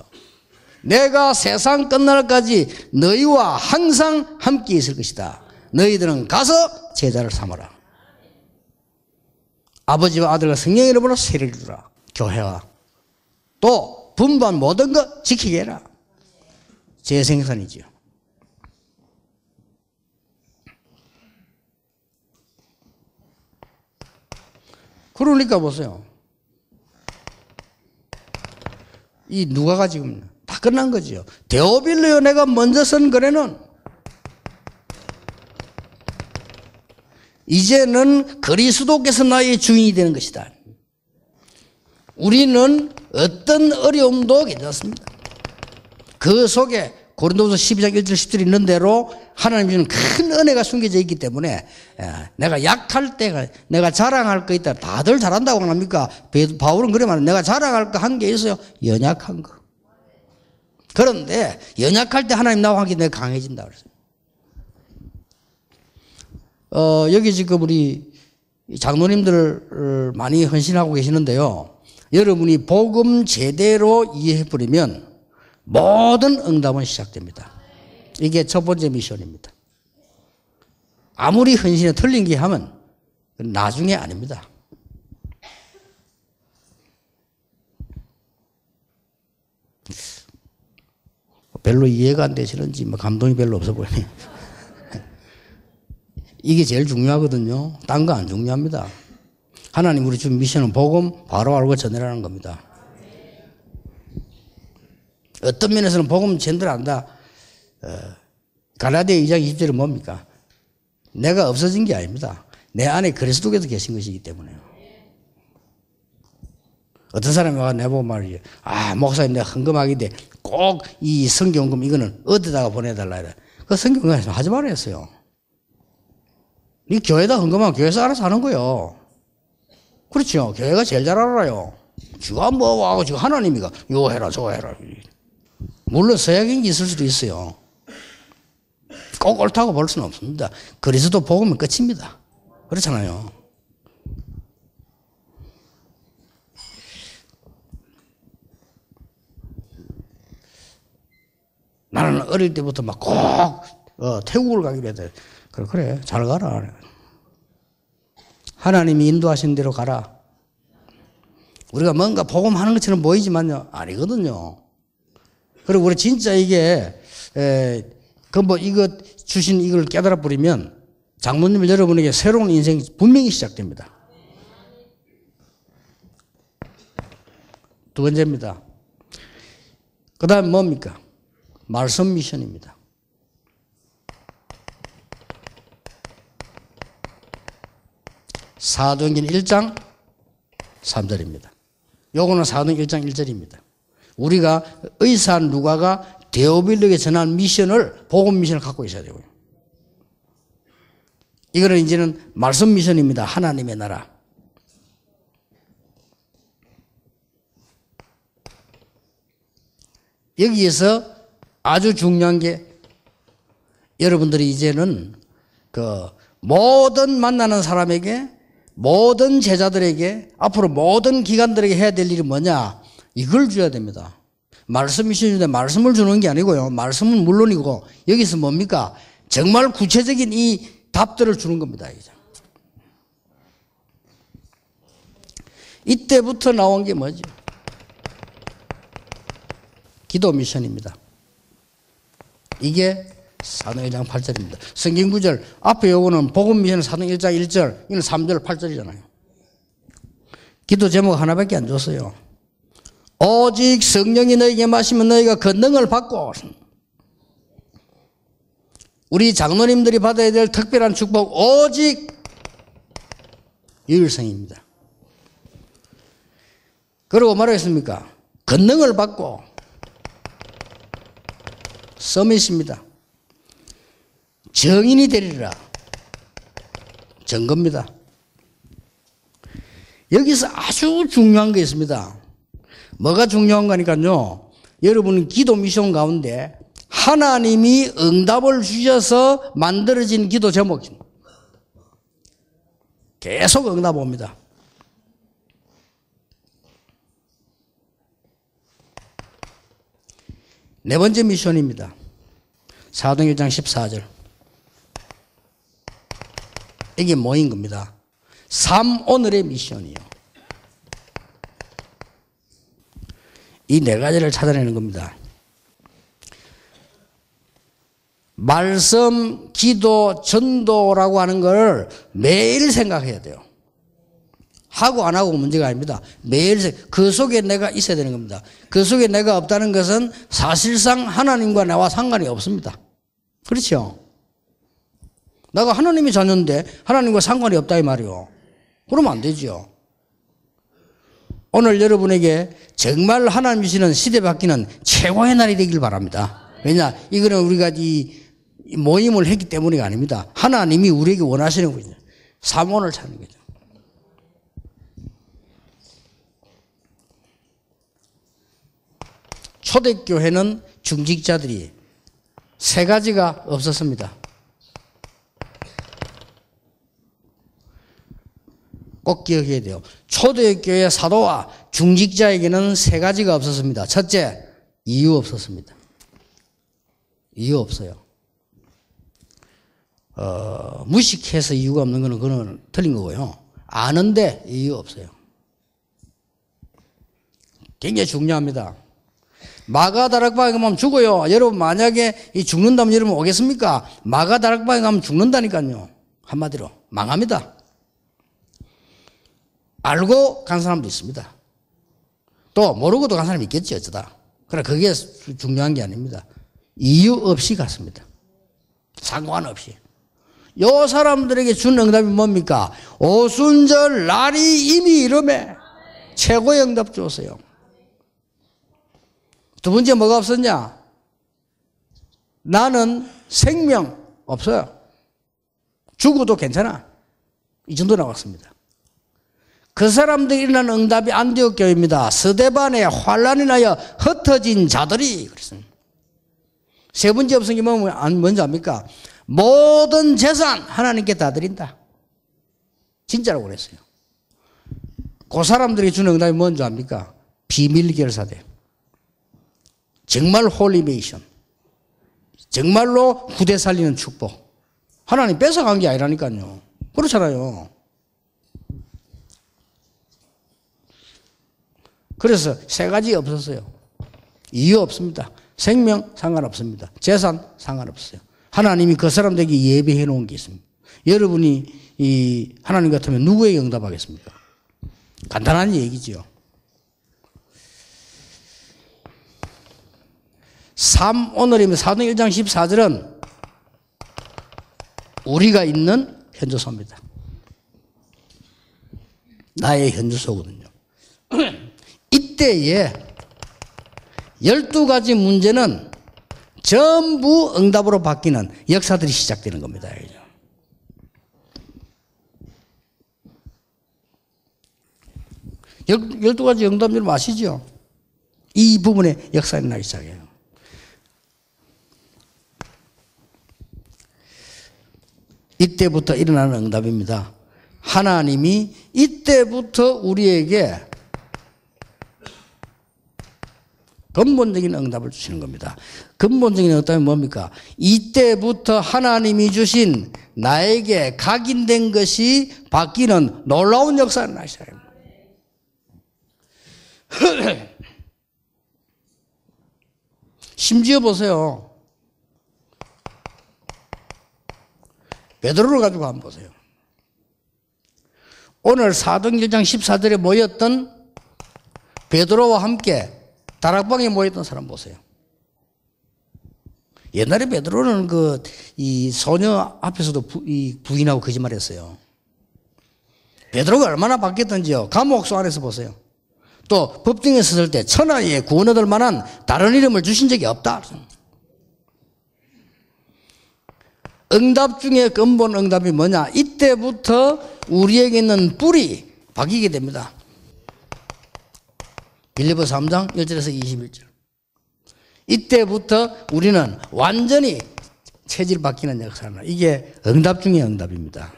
A: 내가 세상 끝날까지 너희와 항상 함께 있을 것이다. 너희들은 가서 제자를 삼아라. 아버지와 아들과 성령의 이름으로 세례를 주라. 교회와 또 분반 모든 것 지키게 해라. 제 생산이지요. 그러니까 보세요. 이 누가가 지금 다 끝난 거지요. 데오빌로요 내가 먼저 쓴 글에는 이제는 그리스도께서 나의 주인이 되는 것이다. 우리는 어떤 어려움도 괜찮습니다. 그 속에 고린도후서 12장 1절 10절 있는 대로 하나님 주는 큰 은혜가 숨겨져 있기 때문에 내가 약할 때 내가 자랑할 거 있다. 다들 잘한다고 합니까? 바울은 그래 말해요. 내가 자랑할 거 한 게 있어요. 연약한 거. 그런데 연약할 때 하나님 나와 함께 내가 강해진다 그랬어요. 여기 지금 우리 장로님들 많이 헌신하고 계시는데요. 여러분이 복음 제대로 이해해버리면 모든 응답은 시작됩니다. 이게 첫 번째 미션입니다. 아무리 헌신에 틀린 게 하면 나중에 아닙니다. 별로 이해가 안 되시는지 감동이 별로 없어 보이네요. 이게 제일 중요하거든요. 딴 거 안 중요합니다. 하나님 우리 준 미션은 복음 바로 알고 전해라는 겁니다. 어떤 면에서는 복음 전달 안다. 갈라디아 2장 20절은 뭡니까? 내가 없어진 게 아닙니다. 내 안에 그리스도께서 계신 것이기 때문에요. 어떤 사람이 와서 내보고 말이에요. 목사님 내가 헌금하기인데 꼭 이 성경금 이거는 어디다가 보내달라 이래. 그 성경금 하지 말아 했어요. 이 교회에다 헌금하면 교회에서 알아서 하는 거예요. 그렇죠. 교회가 제일 잘 알아요. 지가 뭐 와고 지가 하나님이가 요 해라 저 해라. 물론 서약인 게 있을 수도 있어요. 꼭 옳다고 볼 수는 없습니다. 그리스도 복음은 끝입니다. 그렇잖아요. 나는 어릴 때부터 막 꼭 태국을 가기로 했다. 그래 잘 가라. 하나님이 인도하신 대로 가라. 우리가 뭔가 복음하는 것처럼 보이지만요 아니거든요. 그리고 우리 진짜 이게 이거 주신 이걸 깨달아 버리면 장로님 여러분에게 새로운 인생이 분명히 시작됩니다. 두 번째입니다. 그 다음 뭡니까? 말씀 미션입니다. 사도행전 1장 3절입니다. 요거는 사도행전 1장 1절입니다. 우리가 의사 누가가 데오빌로에게 전한 미션을 복음 미션을 갖고 있어야 되고요. 이거는 이제는 말씀 미션입니다. 하나님의 나라. 여기에서 아주 중요한 게 여러분들이 이제는 그 모든 만나는 사람에게 모든 제자들에게 앞으로 모든 기관들에게 해야 될 일이 뭐냐 이걸 줘야 됩니다. 말씀 미션인데 말씀을 주는 게 아니고요. 말씀은 물론이고 여기서 뭡니까? 정말 구체적인 이 답들을 주는 겁니다. 이때부터 나온 게 뭐죠? 기도 미션입니다. 이게 사도행전 1장 8절입니다. 성경 구절 앞에 요거는 복음 미션 사도행전 1장 1절 이건 3절 8절이잖아요. 기도 제목 하나밖에 안 줬어요. 오직 성령이 너에게 마시면 너희가 권능을 받고 우리 장로님들이 받아야 될 특별한 축복 오직 유일성입니다. 그리고 뭐라겠습니까? 권능을 받고 서밋입니다. 정인이 되리라. 증거입니다. 여기서 아주 중요한 게 있습니다. 뭐가 중요한 거니까요. 여러분 기도 미션 가운데 하나님이 응답을 주셔서 만들어진 기도 제목입니다. 계속 응답 옵니다. 네 번째 미션입니다. 사도행전 1장 14절. 이게 뭐인 겁니다. 삶 오늘의 미션이요. 이 네 가지를 찾아내는 겁니다. 말씀, 기도, 전도라고 하는 걸 매일 생각해야 돼요. 하고 안 하고 문제가 아닙니다. 매일 그 속에 내가 있어야 되는 겁니다. 그 속에 내가 없다는 것은 사실상 하나님과 나와 상관이 없습니다. 그렇죠? 내가 하나님이 자녀인데 하나님과 상관이 없다 이 말이요. 그러면 안 되죠. 오늘 여러분에게 정말 하나님 주시는 시대 바뀌는 최고의 날이 되길 바랍니다. 왜냐? 이거는 우리가 이 모임을 했기 때문이 아닙니다. 하나님이 우리에게 원하시는 거죠. 사모를 찾는 거죠. 초대교회는 중직자들이 세 가지가 없었습니다. 꼭 기억해야 돼요. 초대교회 사도와 중직자에게는 세 가지가 없었습니다. 첫째, 이유 없었습니다. 이유 없어요. 무식해서 이유가 없는 거는 그건 틀린 거고요. 아는데 이유 없어요. 굉장히 중요합니다. 마가다락방에 가면 죽어요. 여러분 만약에 죽는다면 여러분 오겠습니까? 마가다락방에 가면 죽는다니까요. 한마디로 망합니다. 알고 간 사람도 있습니다. 또 모르고도 간 사람이 있겠지 어쩌다. 그러나 그게 중요한 게 아닙니다. 이유 없이 갔습니다. 상관없이. 요 사람들에게 준 응답이 뭡니까? 오순절 날이 이미 이름에 최고의 응답 줬어요. 두 번째 뭐가 없었냐? 나는 생명 없어요. 죽어도 괜찮아. 이 정도 나왔습니다. 그 사람들이 일어난 응답이 안디옥 교회입니다. 스데반의 환란이 나여 흩어진 자들이 그랬습니다. 세 번째 없은 게 뭔지 압니까? 모든 재산 하나님께 다 드린다. 진짜라고 그랬어요. 그 사람들이 주는 응답이 뭔지 압니까? 비밀 결사대. 정말 홀리메이션. 정말로 후대 살리는 축복. 하나님 뺏어간 게 아니라니까요. 그렇잖아요. 그래서 세 가지 없었어요. 이유 없습니다. 생명 상관없습니다. 재산 상관없어요. 하나님이 그 사람들에게 예배해 놓은 게 있습니다. 여러분이 이 하나님 같으면 누구에게 응답하겠습니까? 간단한 얘기죠. 오늘이면 사도행 1장 14절은 우리가 있는 현주소입니다. 나의 현주소거든요. 이때에 12가지 문제는 전부 응답으로 바뀌는 역사들이 시작되는 겁니다. 12가지 응답 여러분 아시죠? 이 부분에 역사가 나기 시작해요. 이때부터 일어나는 응답입니다. 하나님이 이때부터 우리에게 근본적인 응답을 주시는 겁니다. 근본적인 응답이 뭡니까? 이때부터 하나님이 주신 나에게 각인된 것이 바뀌는 놀라운 역사가 나기 시작합니다. 심지어 보세요. 베드로를 가지고 한번 보세요. 오늘 사도행 1장 14절에 모였던 베드로와 함께 다락방에 모였던 사람 보세요. 옛날에 베드로는 이 소녀 앞에서도 부인하고 거짓말했어요. 베드로가 얼마나 바뀌었던지요. 감옥소 안에서 보세요. 또 법정에 섰을 때 천하에 구원 얻을 만한 다른 이름을 주신 적이 없다. 응답 중에 근본 응답이 뭐냐? 이때부터 우리에게 있는 뿔이 바뀌게 됩니다. 빌립보서 3장 1절에서 21절. 이때부터 우리는 완전히 체질 바뀌는 역사나 이게 응답 중에 응답입니다.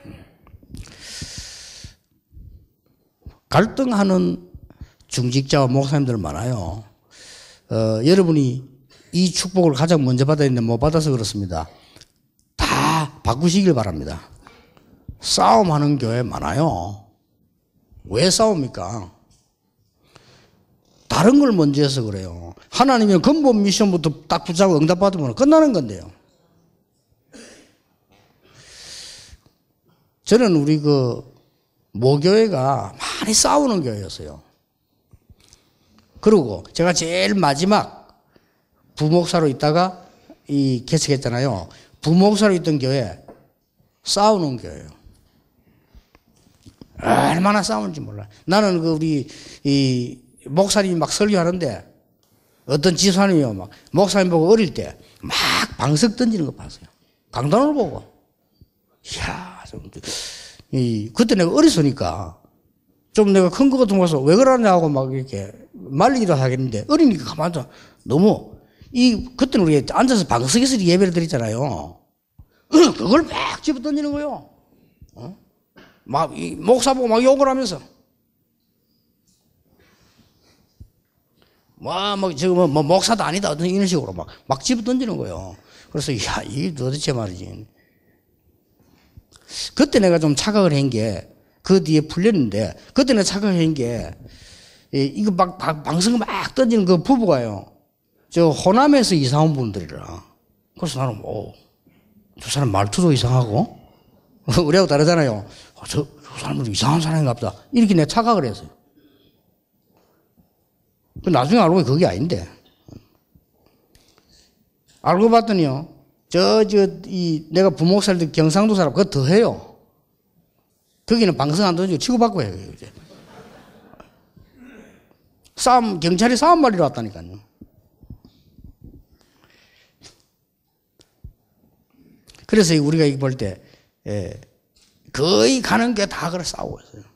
A: 갈등하는 중직자와 목사님들 많아요. 여러분이 이 축복을 가장 먼저 받아야 되는데 못 받아서 그렇습니다. 다 바꾸시길 바랍니다. 싸움하는 교회 많아요. 왜 싸웁니까? 다른 걸 먼저 해서 그래요. 하나님의 근본 미션부터 딱 붙잡고 응답받으면 끝나는 건데요. 저는 우리 모교회가 많이 싸우는 교회였어요. 그리고 제가 제일 마지막 부목사로 있다가 개척했잖아요. 부목사로 있던 교회 싸우는 교회예요. 얼마나 싸우는지 몰라요. 나는 우리 목사님이 막 설교하는데 어떤 지사님이요 막 목사님 보고 어릴 때 막 방석 던지는 거 봤어요. 강단을 보고. 이야, 그때 내가 어렸으니까 좀 내가 큰 거 같은 거 가서 왜 그러냐고 막 이렇게 말리기도 하겠는데 어리니까 가만히 앉아. 너무 그때는 우리 앉아서 방석에서 예배를 드리잖아요. 그걸 막 집어 던지는 거예요. 막 목사 보고 막 욕을 하면서. 저거 목사도 아니다. 이런 식으로 막 집어 던지는 거예요. 그래서, 야, 이게 도대체 말이지. 그때 내가 좀 착각을 한 게, 그 뒤에 풀렸는데, 그때 내가 착각을 한 게, 이거 방송 막 던지는 그 부부가요. 저 호남에서 이사 온 분들이라. 그래서 나는 저 사람 말투도 이상하고, 우리하고 다르잖아요. 저 사람은 이상한 사람인가 보다. 이렇게 내가 착각을 했어요. 나중에 알고 보니 그게 아닌데. 알고 봤더니요. 내가 부목 살 때 경상도 사람, 그거 더 해요. 거기는 방송 안 던지고 치고받고 해요. 이제. 경찰이 싸움 말리러 왔다니까요. 그래서 우리가 이거 볼 때, 거의 가는 게 다 그래 싸우고 있어요.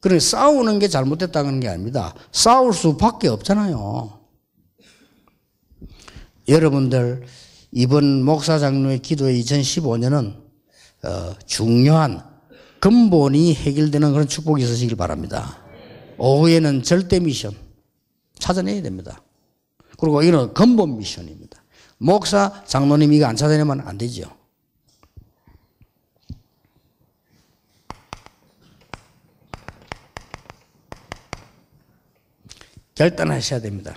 A: 그러니 싸우는 게 잘못됐다는 게 아닙니다. 싸울 수밖에 없잖아요. 여러분들 이번 목사 장로의 기도회 2015년은 중요한 근본이 해결되는 그런 축복이 있으시길 바랍니다. 오후에는 절대 미션 찾아내야 됩니다. 그리고 이건 근본 미션입니다. 목사, 장로님 이거 안 찾아내면 안 되죠. 결단하셔야 됩니다.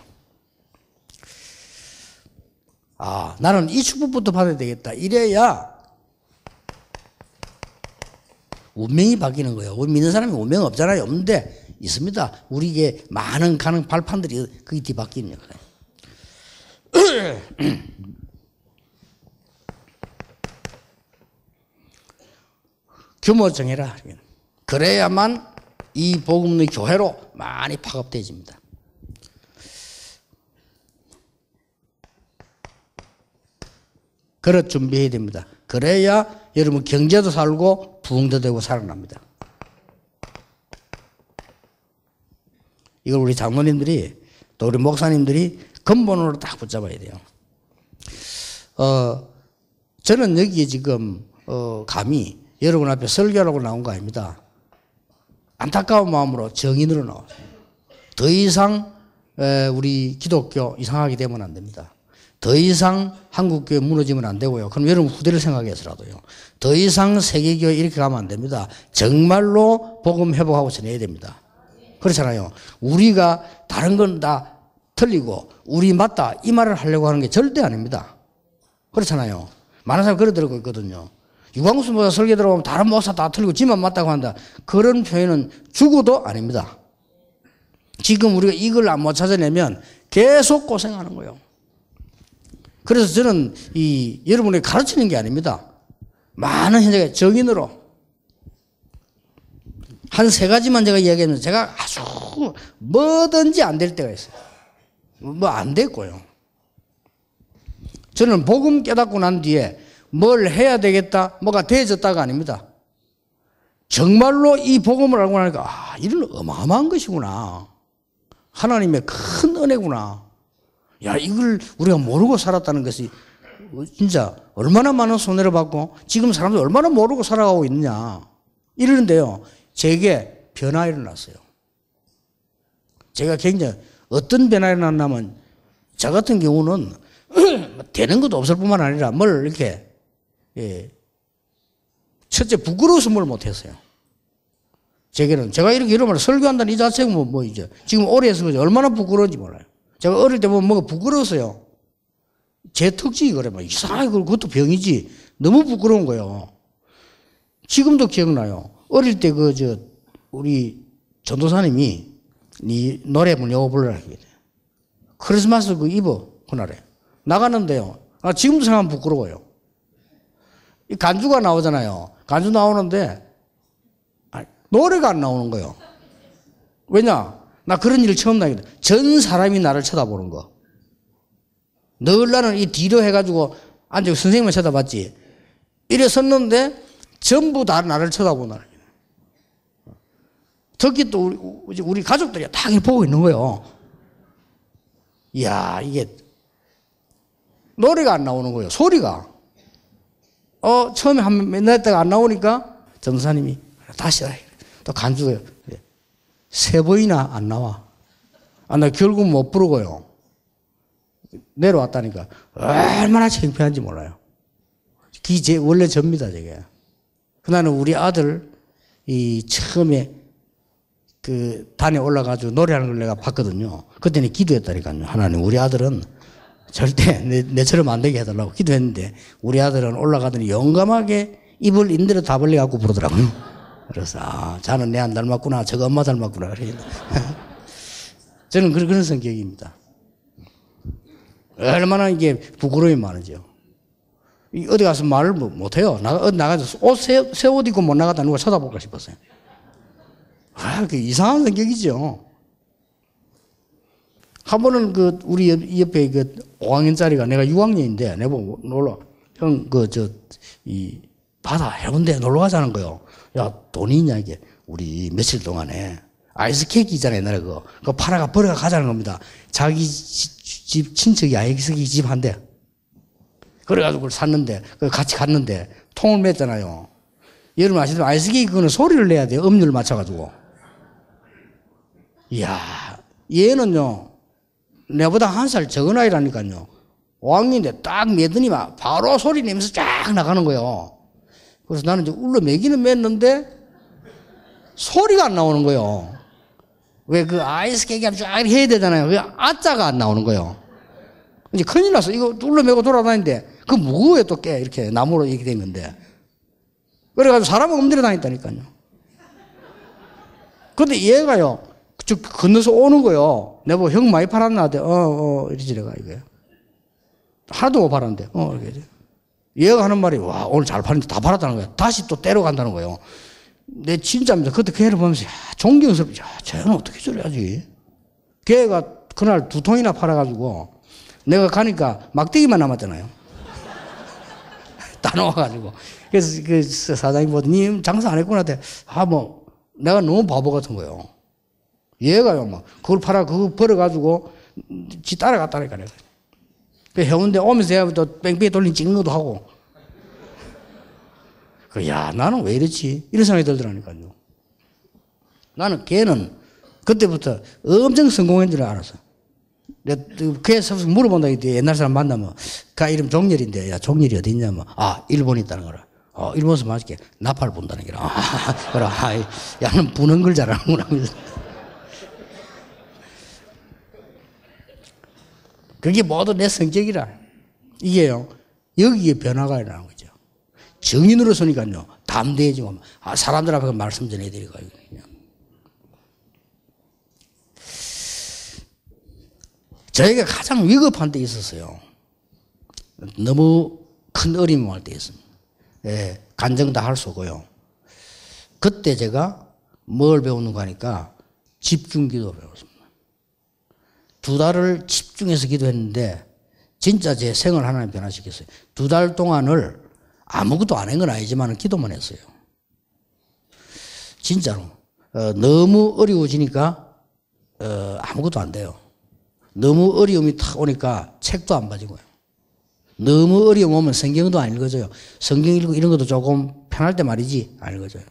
A: 아, 나는 이 축복부터 받아야 되겠다. 이래야 운명이 바뀌는 거예요. 우리 믿는 사람이 운명 없잖아요. 없는데 있습니다. 우리에게 많은 가는 발판들이 그게 뒤바뀌는 거예요. 규모 정해라. 그래야만 이 복음의 교회로 많이 파급돼집니다. 그릇 준비해야 됩니다. 그래야 여러분 경제도 살고 부흥도 되고 살아납니다. 이걸 우리 장로님들이 또 우리 목사님들이 근본으로 딱 붙잡아야 돼요. 저는 여기에 지금 감히 여러분 앞에 설교라고 나온 거 아닙니다. 안타까운 마음으로 정인으로 나왔어요. 더 이상 우리 기독교 이상하게 되면 안 됩니다. 더 이상 한국교회 무너지면 안 되고요. 그럼 여러분 후대를 생각해서라도요. 더 이상 세계교회 이렇게 가면 안 됩니다. 정말로 복음 회복하고 전해야 됩니다. 그렇잖아요. 우리가 다른 건 다 틀리고 우리 맞다 이 말을 하려고 하는 게 절대 아닙니다. 그렇잖아요. 많은 사람이 그러 들고 있거든요. 유광수 목사 설교 들어보면 다른 목사 다 틀리고 지만 맞다고 한다. 그런 표현은 죽어도 아닙니다. 지금 우리가 이걸 못 찾아내면 계속 고생하는 거예요. 그래서 저는 여러분에게 가르치는 게 아닙니다. 많은 현장에 정인으로 한 세 가지만 제가 이야기했는데 제가 아주 뭐든지 안 될 때가 있어요. 뭐 안 됐고요. 저는 복음 깨닫고 난 뒤에 뭘 해야 되겠다, 뭐가 되어졌다가 아닙니다. 정말로 이 복음을 알고 나니까 이런 어마어마한 것이구나. 하나님의 큰 은혜구나. 야, 이걸 우리가 모르고 살았다는 것이 진짜 얼마나 많은 손해를 받고 지금 사람들 얼마나 모르고 살아가고 있느냐. 이러는데요. 제게 변화가 일어났어요. 제가 굉장히 어떤 변화가 일어났냐면 저 같은 경우는 되는 것도 없을 뿐만 아니라 뭘 이렇게 첫째 부끄러워서 뭘 못했어요. 제게는 제가 이렇게 이런 말 설교한다는 이 자체가 뭐 이제 지금 오래 해서 얼마나 부끄러운지 몰라요. 제가 어릴 때 보면 뭐가 부끄러웠어요. 제 특징이 그래. 막 이상하게 그것도 병이지. 너무 부끄러운 거예요. 지금도 기억나요. 어릴 때 우리 전도사님이 네 노래 불려고 불러라. 크리스마스 입어 그날에 나가는데요. 지금도 생각하면 부끄러워요. 이 간주가 나오잖아요. 간주 나오는데 노래가 안 나오는 거예요. 왜냐? 나 그런 일 처음 나겠다. 전 사람이 나를 쳐다보는 거. 늘 나는 이 뒤로 해가지고 앉아 선생님을 쳐다봤지. 이래 섰는데 전부 다 나를 쳐다보는 거예요. 특히 또 우리 가족들이 다 보고 있는 거예요. 이야, 이게 노래가 안 나오는 거예요. 소리가. 처음에 한 몇 달 안 나오니까 전도사님이 다시 또 간주해요. 세 번이나 안 나와. 나 결국 못 부르고요. 내려왔다니까. 얼마나 창피한지 몰라요. 제 원래 접니다, 저게. 그날은 우리 아들, 처음에 단에 올라가지고 노래하는 걸 내가 봤거든요. 그때는 기도했다니까요. 하나님, 우리 아들은 절대 내처럼 안 되게 해달라고 기도했는데, 우리 아들은 올라가더니 용감하게 입을 인대로 다 벌려갖고 부르더라고요. 그래서 자는 내 안 닮았구나. 저거 엄마 닮았구나. 저는 그런 성격입니다. 얼마나 이게 부끄러움이 많으죠. 어디 가서 말을 못해요. 나가서 새 옷 입고 못 나가다 누가 쳐다볼까 싶었어요. 그 이상한 성격이죠. 한 번은 우리 옆에 5학년짜리가 내가 6학년인데 내가 놀러 형 바다 해운대 놀러 가자는 거요. 야, 돈이 있냐 이게. 우리 며칠 동안에 아이스케이크 있잖아요. 옛날에 그거 팔아가 버려가 가자는 겁니다. 자기 집 친척이 아이스케이크 집 한대. 그래가지고 그걸 샀는데 같이 갔는데 통을 맸잖아요. 여러분 아시다시피 아이스케이크 그거는 소리를 내야 돼요. 음률을 맞춰가지고. 이야, 얘는요, 내보다 한 살 적은 아이라니까요. 5학년인데 딱 매더니 막 바로 소리 내면서 쫙 나가는 거예요. 그래서 나는 이제 울러 매기는 맸는데 소리가 안 나오는 거예요. 왜 그 아이스케이크 쫙 해야 되잖아요. 그 아자가 안 나오는 거예요. 이제 큰일 났어. 이거 울러 매고 돌아다니는데 그 무거워요 또 깨. 이렇게 나무로 이렇게 된 건데. 그래가지고 사람을 엎드려 다녔다니까요. 근데 얘가요, 저 건너서 오는 거요. 내가 형 많이 팔았나? 이러지 내가 이거요. 하나도 못 팔았는데, 이렇게. 얘가 하는 말이, 와, 오늘 잘 팔았는데 다 팔았다는 거야. 다시 또 때려 간다는 거예요. 내 진짜입니다. 그때 걔를 보면서, 야, 존경스럽지. 야, 쟤는 어떻게 저래야지. 걔가 그날 2통이나 팔아가지고, 내가 가니까 막대기만 남았잖아요. 다 나와가지고. 그래서 그 사장님 보더니, 장사 안 했구나. 내가 너무 바보 같은 거예요. 얘가요, 막, 그걸 그거 벌어가지고, 지 따라갔다니까, 내가. 그 해운대 오면서 해야 또 뺑뺑이 돌린 찍는 것도 하고. 야, 나는 왜 이랬지? 이런 생각이 들더라니까요. 나는 걔는 그때부터 엄청 성공한 줄 알았어. 걔서 물어본다 이때 옛날 사람 만나면, 그 이름 종렬인데, 야, 종렬이 어디 있냐면, 일본에 있다는 거라. 일본에서 맞을게. 나팔 분다는 거라. 그래, 야는 부는 걸 잘하는구나. 그게 모두 내 성격이라. 이게요, 여기에 변화가 일어나는 거죠. 정인으로 서니까요, 담대해지고, 사람들 앞에 말씀 전해드리고. 저희가 가장 위급한 때 있었어요. 너무 큰 어려움을 할 때 있습니다. 예, 간증 다 할 수 없고요. 그때 제가 뭘 배우는가 하니까 집중기도 배웠습니다. 2달을 집중해서 기도했는데 진짜 제 생을 하나님 변화시켰어요. 2달 동안을 아무것도 안 한 건 아니지만 기도만 했어요. 진짜로. 너무 어려워지니까 아무것도 안 돼요. 너무 어려움이 탁 오니까 책도 안 봐지고요. 너무 어려움 오면 성경도 안 읽어줘요. 성경 읽고 이런 것도 조금 편할 때 말이지 안 읽어줘요.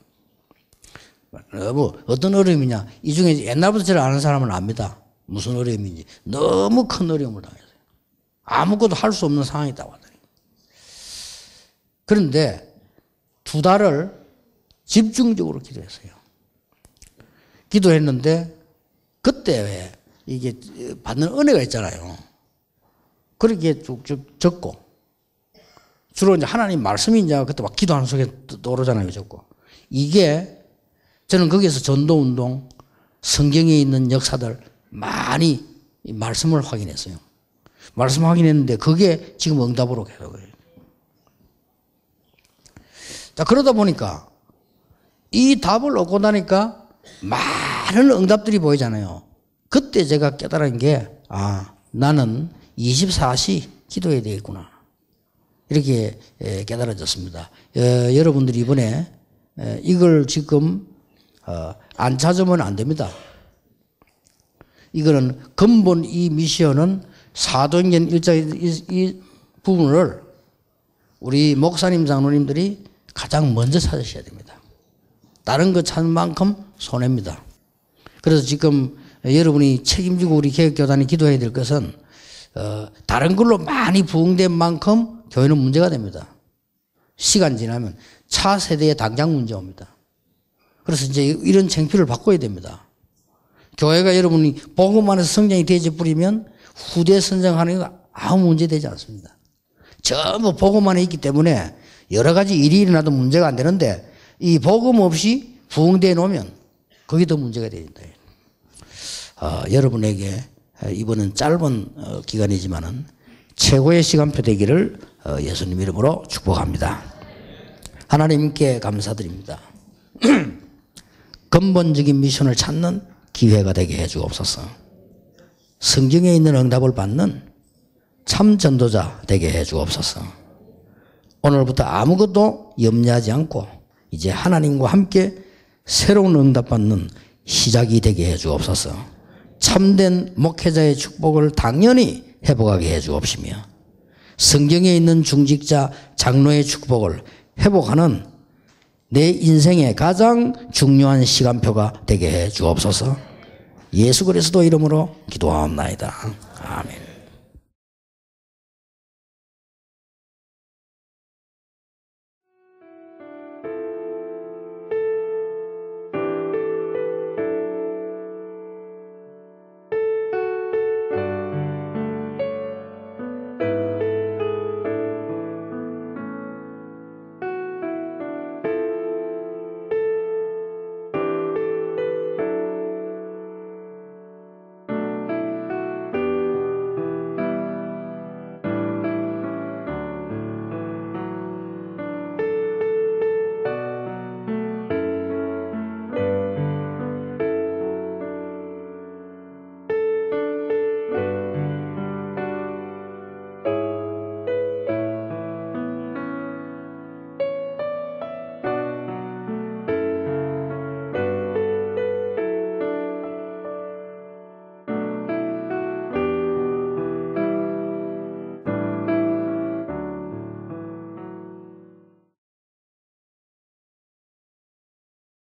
A: 어떤 어려움이냐. 이 중에 옛날부터 저를 아는 사람은 압니다. 무슨 어려움인지. 너무 큰 어려움을 당했어요. 아무것도 할 수 없는 상황이 있다고 하더니. 그런데 2달을 집중적으로 기도했어요. 기도했는데 그때 왜 이게 받는 은혜가 있잖아요. 그렇게 쭉쭉 적고 주로 이제 하나님 말씀이 이제 그때 막 기도하는 속에 떠오르잖아요. 적고 이게 저는 거기에서 전도운동 성경에 있는 역사들 많이 말씀을 확인했어요. 말씀 확인했는데 그게 지금 응답으로 계속 해요. 자, 그러다 보니까 이 답을 얻고 나니까 많은 응답들이 보이잖아요. 그때 제가 깨달은 게, 나는 24시 기도해야 되겠구나. 이렇게 깨달아졌습니다. 여러분들이 이번에 이걸 지금 안 찾으면 안 됩니다. 이거는 근본 이 미션은 사도행전 1장 이 부분을 우리 목사님 장로님들이 가장 먼저 찾으셔야 됩니다. 다른 거 찾는 만큼 손해입니다. 그래서 지금 여러분이 책임지고 우리 개혁교단이 기도해야 될 것은 다른 걸로 많이 부흥된 만큼 교회는 문제가 됩니다. 시간 지나면 차세대에 당장 문제 옵니다. 그래서 이제 이런 창피를 바꿔야 됩니다. 교회가 여러분이 복음 안에서 성장이 되지 뿌리면 후대 선정하는 거 아무 문제 되지 않습니다. 전부 복음 안에 있기 때문에 여러 가지 일이 일어나도 문제가 안 되는데 이 복음 없이 부흥되어 놓으면 그게 더 문제가 됩니다. 여러분에게 이번은 짧은 기간이지만은 최고의 시간표 되기를 예수님 이름으로 축복합니다. 하나님께 감사드립니다. 근본적인 미션을 찾는 기회가 되게 해주옵소서. 성경에 있는 응답을 받는 참 전도자 되게 해주옵소서. 오늘부터 아무것도 염려하지 않고 이제 하나님과 함께 새로운 응답 받는 시작이 되게 해주옵소서. 참된 목회자의 축복을 당연히 회복하게 해주옵시며 성경에 있는 중직자 장로의 축복을 회복하는 내 인생의 가장 중요한 시간표가 되게 해 주옵소서. 예수 그리스도 이름으로 기도하옵나이다. 아멘.